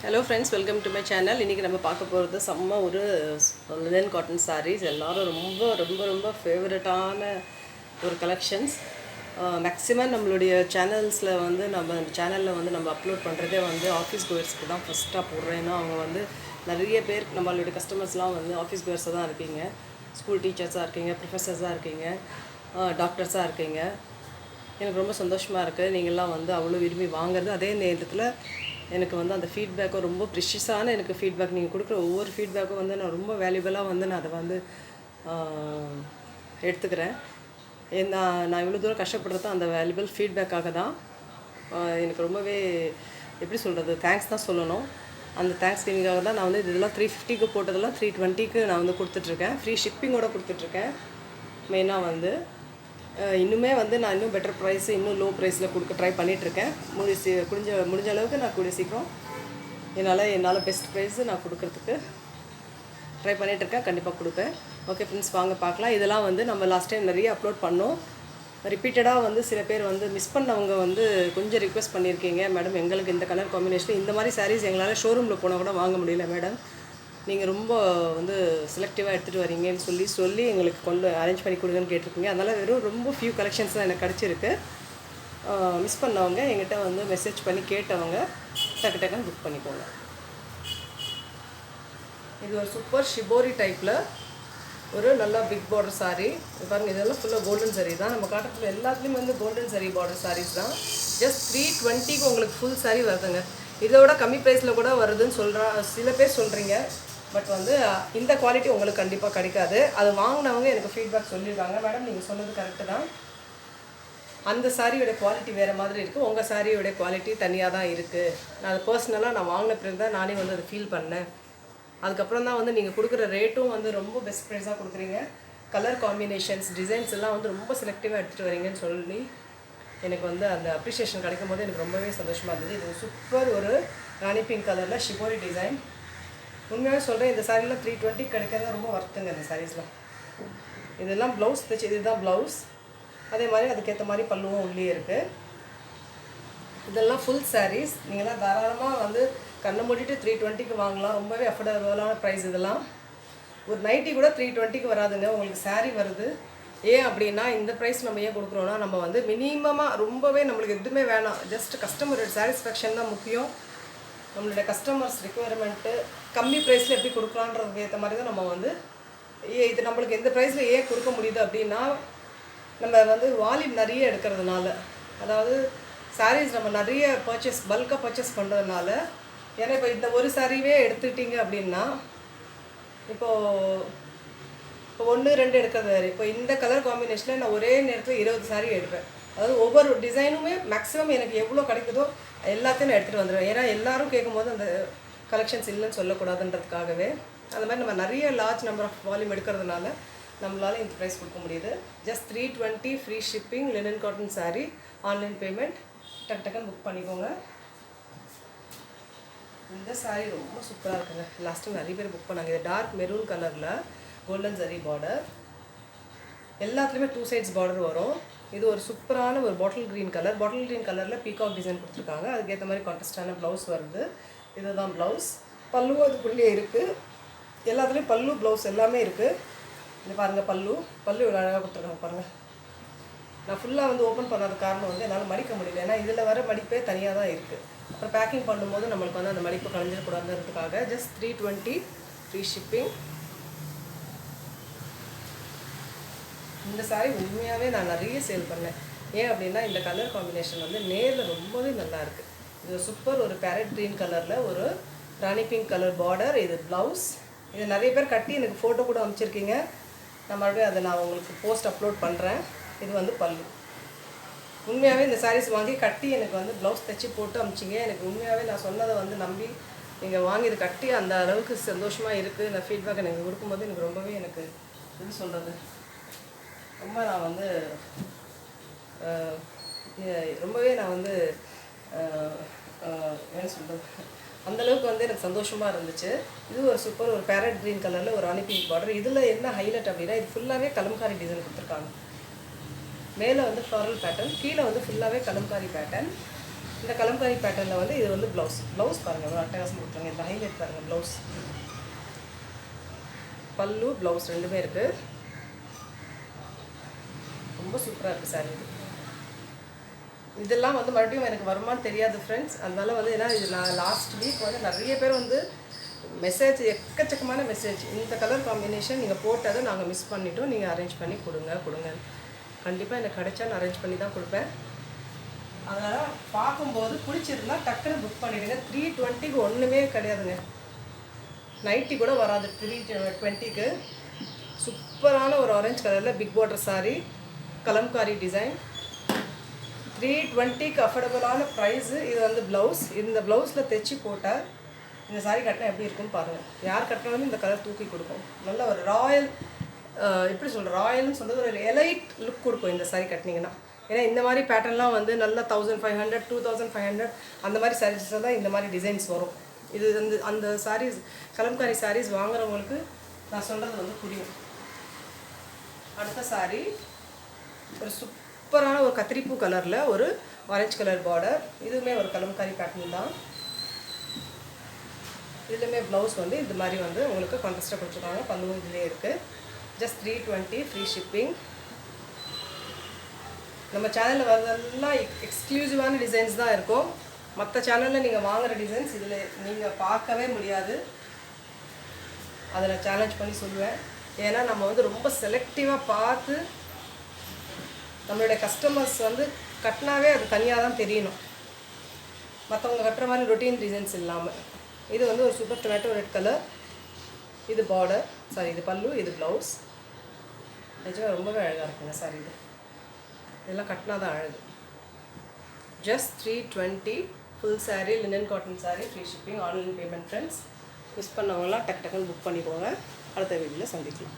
Hello friends, welcome to my channel. இன்றைக்கி நம்ம பார்க்க போகிறது செம்ம ஒரு லினன் காட்டன் சாரீஸ். எல்லோரும் ரொம்ப ரொம்ப ரொம்ப ஃபேவரட்டான ஒரு கலெக்ஷன்ஸ். மேக்ஸிமம் நம்மளுடைய சேனல்ஸில் வந்து நம்ம சேனலில் வந்து நம்ம அப்லோட் பண்ணுறதே வந்து ஆஃபீஸ் கோயர்ஸ்க்கு தான் ஃபஸ்ட்டாக போடுறேன். ஏன்னா அவங்க வந்து நிறைய பேர் நம்மளுடைய கஸ்டமர்ஸ்லாம் வந்து ஆஃபீஸ் கோயர்ஸாக தான் இருக்கீங்க, ஸ்கூல் டீச்சர்ஸாக இருக்கீங்க, ப்ரொஃபஸர்ஸாக இருக்கீங்க, டாக்டர்ஸாக இருக்கீங்க. எனக்கு ரொம்ப சந்தோஷமாக இருக்குது நீங்கள்லாம் வந்து அவ்வளோ விரும்பி வாங்குறது. அதே நேரத்தில் எனக்கு வந்து அந்த ஃபீட்பேக்கும் ரொம்ப ப்ரிஷியஸான எனக்கு ஃபீட்பேக், நீங்கள் கொடுக்குற ஒவ்வொரு ஃபீட்பேக்கும் வந்து நான் ரொம்ப வேல்யூபலாக வந்து நான் அதை வந்து எடுத்துக்கிறேன். நான் இவ்வளோ தூரம் கஷ்டப்படுறது அந்த வேல்யூபிள் ஃபீட்பேக்காக தான். எனக்கு ரொம்பவே எப்படி சொல்கிறது, தேங்க்ஸ் தான் சொல்லணும். அந்த தேங்க்ஸ் கிவிங்காக தான் நான் வந்து இதெல்லாம் 350க்கு போட்டதெல்லாம் 320க்கு நான் வந்து கொடுத்துட்ருக்கேன். ஃப்ரீ ஷிப்பிங்கோடு கொடுத்துட்ருக்கேன். மெயினாக வந்து இன்னுமே வந்து நான் இன்னும் பெட்டர் ப்ரைஸு, இன்னும் லோ ப்ரைஸில் கொடுக்க ட்ரை பண்ணிகிட்ருக்கேன். முடிஞ்ச அளவுக்கு நான் கூடிய சீக்கிரம் என்னால் பெஸ்ட் ப்ரைஸு நான் கொடுக்குறதுக்கு ட்ரை பண்ணிகிட்ருக்கேன். கண்டிப்பாக கொடுப்பேன். ஓகே ஃப்ரெண்ட்ஸ், வாங்க பார்க்கலாம். இதெல்லாம் வந்து நம்ம லாஸ்ட் டைம் நிறைய அப்லோட் பண்ணோம். ரிப்பீட்டடாக வந்து சில பேர் வந்து மிஸ் பண்ணவங்க வந்து கொஞ்சம் ரிக்வெஸ்ட் பண்ணியிருக்கீங்க, மேடம் எங்களுக்கு இந்த கலர் காம்பினேஷன் இந்த மாதிரி சாரீஸ் எங்களால் ஷோரூமில் போனால் கூட வாங்க முடியல மேடம், நீங்கள் ரொம்ப வந்து செலக்டிவாக எடுத்துகிட்டு வரீங்கன்னு சொல்லி எங்களுக்கு அரேஞ்ச் பண்ணி கொடுங்கன்னு கேட்டிருக்கீங்க. அதனால் வெறும் ரொம்ப ஃபியூ கலெக்ஷன்ஸ் தான் எனக்கு கிடச்சிருக்கு. மிஸ் பண்ணவங்க எங்கிட்ட வந்து மெசேஜ் பண்ணி கேட்டவங்க டக்குன்னு புக் பண்ணிக்கோங்க. இது ஒரு சூப்பர் ஷிபோரி டைப்பில் ஒரு நல்லா பிக் பார்டர் சாரீ. பாருங்கள், இதெல்லாம் ஃபுல்லாக கோல்டன் சாரீ தான். நம்ம காட்டத்தில் எல்லாத்துலேயும் வந்து கோல்டன் சாரீ பார்டர் சாரீஸ் தான். ஜஸ்ட் 320க்கு உங்களுக்கு ஃபுல் சாரீ வருதுங்க. இதோட கம்மி ப்ரைஸில் கூட வருதுன்னு சில பேர் சொல்கிறீங்க. பட் வந்து இந்த குவாலிட்டி உங்களுக்கு கண்டிப்பாக கிடைக்காது. அது வாங்கினவங்க எனக்கு ஃபீட்பேக் சொல்லியிருக்காங்க, மேடம் நீங்கள் சொன்னது கரெக்டு தான், அந்த சாரியோட குவாலிட்டி வேறு மாதிரி இருக்குது, உங்கள் சாரியோட குவாலிட்டி தனியாக தான் இருக்குது. நான் அது பர்சனலாக நான் வாங்கின பிறகு தான் நானே வந்து அதை ஃபீல் பண்ணேன். அதுக்கப்புறம் தான் வந்து நீங்கள் கொடுக்குற ரேட்டும் வந்து ரொம்ப பெஸ்ட் ப்ரைஸாக கொடுக்குறீங்க. கலர் காம்பினேஷன்ஸ், டிசைன்ஸ் எல்லாம் வந்து ரொம்ப செலக்டிவாக எடுத்துகிட்டு வரீங்கன்னு சொல்லி எனக்கு வந்து அந்த அப்ரிஷியேஷன் கிடைக்கும் போது எனக்கு ரொம்பவே சந்தோஷமாக இருந்தது. இது சூப்பர் ஒரு ராணி பிங்க் கலரில் ஷிபோரி டிசைன். உண்மையாக சொல்கிறேன், இந்த சாரீலாம் 320 கிடைக்கிறது ரொம்ப ஒர்த்துங்க. இந்த சாரீஸ்லாம் இதெல்லாம் ப்ளவுஸ் தைச்சி, இதுதான் ப்ளவுஸ். அதே மாதிரி அதுக்கேற்ற மாதிரி பல்லுவும் உள்ளே இருக்குது. இதெல்லாம் ஃபுல் சாரீஸ். நீங்கள்லாம் தாராளமாக வந்து கண்ணை மூடிட்டு 320க்கு வாங்கலாம். ரொம்பவே அஃபோர்டபுளான ப்ரைஸ். இதெல்லாம் ஒரு நைட்டி கூட 320க்கு வராதுங்க, உங்களுக்கு சாரீ வருது. ஏன் அப்படின்னா இந்த ப்ரைஸ் நம்ம ஏன் கொடுக்குறோன்னா, நம்ம வந்து மினிமமாக ரொம்பவே நம்மளுக்கு எதுவுமே வேணாம், ஜஸ்ட் கஸ்டமரோட சாட்டிஸ்ஃபேக்ஷன் தான் முக்கியம். நம்மளுடைய கஸ்டமர்ஸ் ரிக்குவயர்மெண்ட்டு கம்மி ப்ரைஸில் எப்படி கொடுக்கலான்றதுக்கு ஏற்ற மாதிரி தான் நம்ம வந்து இது நம்மளுக்கு எந்த ப்ரைஸில் ஏன் கொடுக்க முடியுது அப்படின்னா, நம்ம வந்து வால்யூம் நிறைய எடுக்கிறதுனால, அதாவது சாரீஸ் நம்ம நிறைய பல்காக பர்ச்சேஸ் பண்ணுறதுனால. ஏன்னா இப்போ இந்த ஒரு சாரீவே எடுத்துக்கிட்டிங்க அப்படின்னா, இப்போது 1 2 எடுக்கிறது வேறு. இப்போ இந்த கலர் காம்பினேஷனில் நான் ஒரே நேரத்தில் 20 சாரீ எடுப்பேன். அதாவது ஒவ்வொரு டிசைனுமே மேக்ஸிமம் எனக்கு எவ்வளோ கிடைக்குதோ எல்லாத்தையும் நான் எடுத்துகிட்டு வந்துடுவேன். ஏன்னா எல்லோரும் கேட்கும்போது அந்த கலெக்ஷன்ஸ் இல்லைன்னு சொல்லக்கூடாதுன்றதுக்காகவே. அந்த மாதிரி நம்ம நிறைய லார்ஜ் நம்பர் ஆஃப் வால்யூம் எடுக்கிறதுனால நம்மளால் இந்த ப்ரைஸ் கொடுக்க முடியுது. Just 320 free shipping, linen cotton sari, online payment. டக்குன்னு புக் பண்ணிக்கோங்க. இந்த சாரீ ரொம்ப சூப்பராக இருக்குங்க. லாஸ்ட் டைம் நிறைய பேர் புக் பண்ணாங்க. இது டார்க் மெரூன் கலரில் கோல்டன் ஜரி பார்டர், எல்லாத்துலேயுமே 2 சைட்ஸ் பார்டர் வரும். இது ஒரு சூப்பரான ஒரு பாட்டில் க்ரீன் கலரில் பீகாக் டிசைன் கொடுத்துருக்காங்க. அதுக்கேற்ற மாதிரி கான்ட்ராஸ்டான ப்ளவுஸ் வருது. இதுதான் ப்ளவுஸ். பல்லுவும் அதுக்குள்ளேயே இருக்குது. எல்லாத்துலேயும் பல்லு ப்ளவுஸ் எல்லாமே இருக்குது. இது பாருங்கள், பல்லு இவ்வளோ அழகாக கொடுத்துருக்காங்க பாருங்கள். நான் ஃபுல்லாக வந்து ஓப்பன் பண்ணாத காரணம் வந்து என்னால் மடிக்க முடியல, ஏன்னா இதில் வர மடிப்பே தனியாக தான் இருக்குது. அப்புறம் பேக்கிங் பண்ணும்போது நம்மளுக்கு வந்து அந்த மடிப்பு கலைஞ்சிடக்கூடாதுன்றதுக்காக ஜஸ்ட் 320 ஃப்ரீ ஷிப்பிங். இந்த சாரீ உண்மையாகவே நான் நிறைய சேல் பண்ணேன். ஏன் அப்படின்னா இந்த கலர் காம்பினேஷன் வந்து நேரில் ரொம்பவே நல்லாயிருக்கு. இது சூப்பர் ஒரு பேரட் க்ரீன் கலரில் ஒரு ராணி பிங்க் கலர் பார்டர். இது ப்ளவுஸ். இது நிறைய பேர் கட்டி எனக்கு ஃபோட்டோ கூட அனுப்பிச்சிருக்கீங்க. நான் மறுபடியும் அதை நான் உங்களுக்கு போஸ்ட் அப்லோட் பண்ணுறேன். இது வந்து பல்லு. உண்மையாகவே இந்த சாரீஸ் வாங்கி கட்டி எனக்கு வந்து ப்ளவுஸ் தைச்சி போட்டு அனுப்பிச்சிங்க. எனக்கு உண்மையாகவே நான் சொன்னதை வந்து நம்பி நீங்கள் வாங்கி இது கட்டி அந்த அளவுக்கு சந்தோஷமாக இருக்குது. இந்த ஃபீட்பேக் எனக்கு கொடுக்கும்போது எனக்கு ரொம்பவே எனக்கு எப்படி சொல்கிறது, ரொம்ப நான் வந்து ரொம்பவே நான் வந்து என்ன சொல்கிறது, அந்தளவுக்கு வந்து எனக்கு சந்தோஷமாக இருந்துச்சு. இது ஒரு சூப்பர் ஒரு பேரட் க்ரீன் கலரில் ஒரு ராணி பிங்க் பார்டர். இதில் என்ன ஹைலைட் அப்படின்னா, இது ஃபுல்லாகவே கலம்காரி டிசைன் கொடுத்துருக்காங்க. மேலே வந்து ஃப்ளாரல் பேட்டர்ன், கீழே வந்து ஃபுல்லாகவே கலம்காரி பேட்டர்ன். இந்த கலம்காரி பேட்டர்னில் வந்து இது வந்து ப்ளவுஸ் பாருங்கள் ஒரு அட்டகாசம் கொடுத்துருங்க. இந்த ஹைலைட் பாருங்கள் ப்ளவுஸ், பல்லு ப்ளவுஸ் ரெண்டுமே இருக்குது. ரொம்ப சூப்பராக இருக்குது சார். இதெல்லாம் வந்து மறுபடியும் எனக்கு வருமானு தெரியாது ஃப்ரெண்ட்ஸ். அதனால வந்து ஏன்னா இது நான் லாஸ்ட் வீக் வந்து நிறைய பேர் வந்து மெசேஜ், எக்கச்சக்கமான மெசேஜ், இந்த கலர் காம்பினேஷன் நீங்கள் போட்டதை நாங்கள் மிஸ் பண்ணிட்டோம், நீங்கள் அரேஞ்ச் பண்ணி கொடுங்க. கண்டிப்பாக எனக்கு கிடைச்சா நான் அரேஞ்ச் பண்ணி தான் கொடுப்பேன். அதனால் பார்க்கும்போது பிடிச்சிருந்தா டக்குன்னு புக் பண்ணிவிடுங்க. 320க்கு ஒன்றுமே கிடையாதுங்க. நைட்டி கூட வராது 320க்கு. சூப்பரான ஒரு ஆரஞ்சு கலரில் big border sari, kalamkari design. 320க்கு அஃபோர்டபுளான ப்ரைஸு. இது வந்து ப்ளவுஸ். இந்த ப்ளவுஸில் தைச்சி போட்டால் இந்த சாரீ கட்டினா எப்படி இருக்குன்னு பாருங்கள். யார் கட்டினாலும் இந்த கலர் தூக்கி கொடுக்கும். நல்ல ஒரு ராயல், எப்படி சொல்கிற, ராயல்னு சொல்கிறது ஒரு எலைட் லுக் கொடுக்கும் இந்த சாரீ கட்டினீங்கன்னா. ஏன்னா இந்த மாதிரி பேட்டர்ன்லாம் வந்து நல்லா 1500 2500 அந்த மாதிரி சாரீஸில் தான் இந்த மாதிரி டிசைன்ஸ் வரும். இது வந்து அந்த சாரீஸ், கலம்காரி சாரீஸ் வாங்குறவங்களுக்கு நான் சொல்கிறது வந்து புரியும். அடுத்த சாரீ ஒரு சூப்பரான ஒரு கத்திரிப்பூ கலரில் ஒரு ஆரஞ்சு கலர் பார்டர். இதுவுமே ஒரு கலம்காரி பேட்டர்ன் தான். இதுலேயுமே ப்ளவுஸ் வந்து இந்த மாதிரி வந்து உங்களுக்கு கான்ட்ராஸ்ட்டாக கொடுத்துருக்காங்க. பல்லுவும் இதிலே இருக்குது. Just 320 free shipping. நம்ம சேனலில் வரதெல்லாம் எக்ஸ்க்ளூசிவான டிசைன்ஸ் தான் இருக்கும். மற்ற சேனலில் நீங்கள் வாங்குகிற டிசைன்ஸ் இதில் நீங்கள் பார்க்கவே முடியாது. அதை நான் சேலஞ்ச் பண்ணி சொல்லுவேன். ஏன்னா நம்ம வந்து ரொம்ப செலக்டிவாக பார்த்து நம்மளுடைய கஸ்டமர்ஸ் வந்து கட்டினாவே அது தனியாக தான் தெரியணும், மற்றவங்க கட்டுற மாதிரி ரொட்டீன் டிசைன்ஸ் இல்லாமல். இது வந்து ஒரு சூப்பர் டொமேட்டோ ரெட் கலர். இது பார்டர், சாரி இது பல்லு, இது ப்ளவுஸ். நிஜமாக ரொம்பவே அழகாக இருக்குங்க சார். இதெல்லாம் கட்டினா தான் அழகு. Just 320 full sari, linen cotton sari, free shipping, online payment friends. Miss பண்ணவங்களாம் டக்குன்னு புக் பண்ணிக்கோங்க. அடுத்த வீடியோவில் சந்திக்கலாம்.